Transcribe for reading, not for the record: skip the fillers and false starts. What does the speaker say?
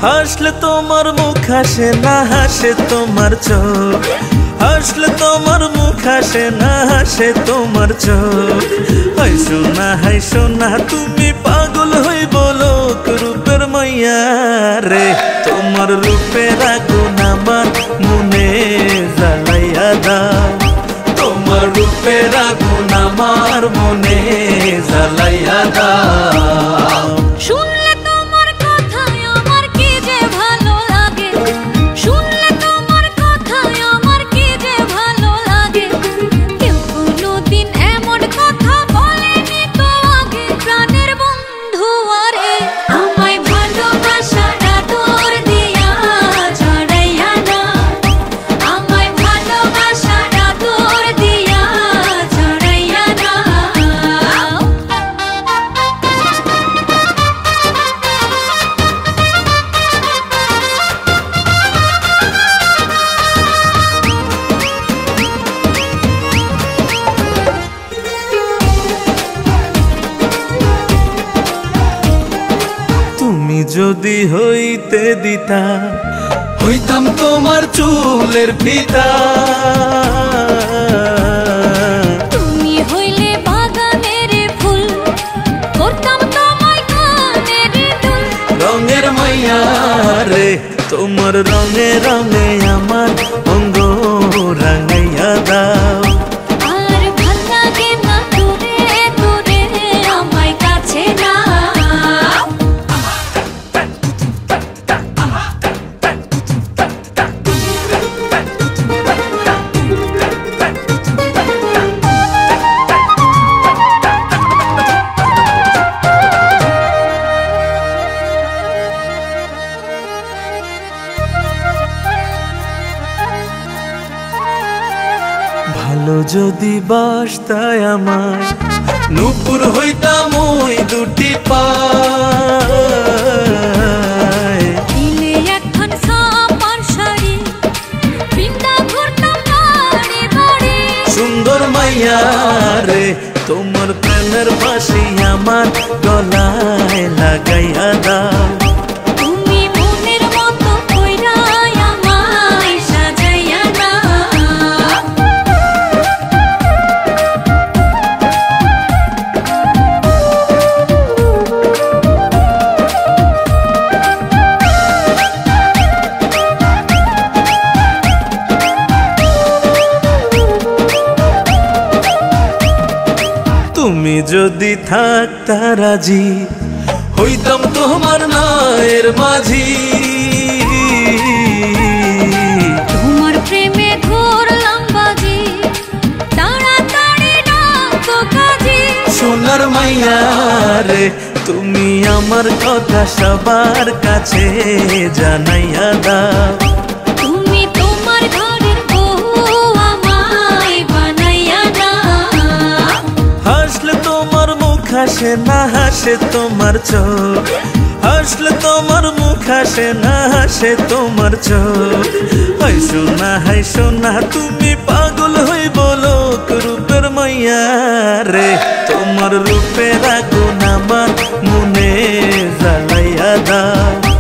হাসলে তোমার মুখ হাসে না হাসে তোমার চোখ, হাসলে তোমার মুখ হাসে না হাসে তোমার চোখ। হাইসো না তুমি পাগল হই বলো রূপের মাইয়া রে, তোমার রূপের আগুন আমার মনে জ্বালাইয়া দাও, তোমার রূপের আগুন আমার মনে জ্বালাইয়া দাও। শুনলে তোমার কথায় আমার কি যে ভালো লাগে, শুনলে তোমার কথায় আমার কি যে ভালো লাগে। কেউ কোনোদিন এমন কথা বলেনি তো আগে, প্রাণের বন্ধু আরে আমায় ভালোবাসাটা তোর দিয়া ছড়াইয়া না, আমায় ভালোবাসাটা তোর দিয়া ছড়াইয়া না। তুমি যদি হইতে দিতা হইতাম তোমার চুলের ফিতা, তুমি হইলে বাগানের ফুল করতাম তোমায় কানের দুল। রঙের মাইয়া রে, তোমার রঙে রঙে আমার অঙ্গ রাঙাইয়া দাও। আর ভাল লাগে না দূরে দূরে আমায় কাছে না। ভালো যদি বাসতায় আমায় নূপুর হইতাম ওই দুটি পায়, দিলে এখন সাপার শাড়ি পিন্ডা ঘুরতাম বাড়ি বাড়ি। সুন্দর মাইয়া রে, তোমার প্রেমের বাঁশি আমার গলায় লাগাইয়া দাও। তুমি মনের মতো কইরা আমায় সাজাইয়া না। তুমি যদি থাকতা রাজি হইতাম তোমার নায়ের মাঝি, তোমার প্রেমে ঘুরলাম বাজি তাড়াতাড়ি ডাক কাজী। সোনার মাইয়া রে, তুমি আমার কথা সবার কাছে জানাইয়া দাও। তুমি তোমার ঘরের বউ আমায় বানাইয়া না। হাসলে তোমার মুখ হাসে না হাসে তোমার চোখ, হাসলে তোমার মুখ হাসে না হাসে তোমার চোখ। হাইসো না তুমি পাগল হই বলো রূপের মাইয়া রে, তোমার রূপের আগুন আমার মনে জ্বালাইয়া দাও।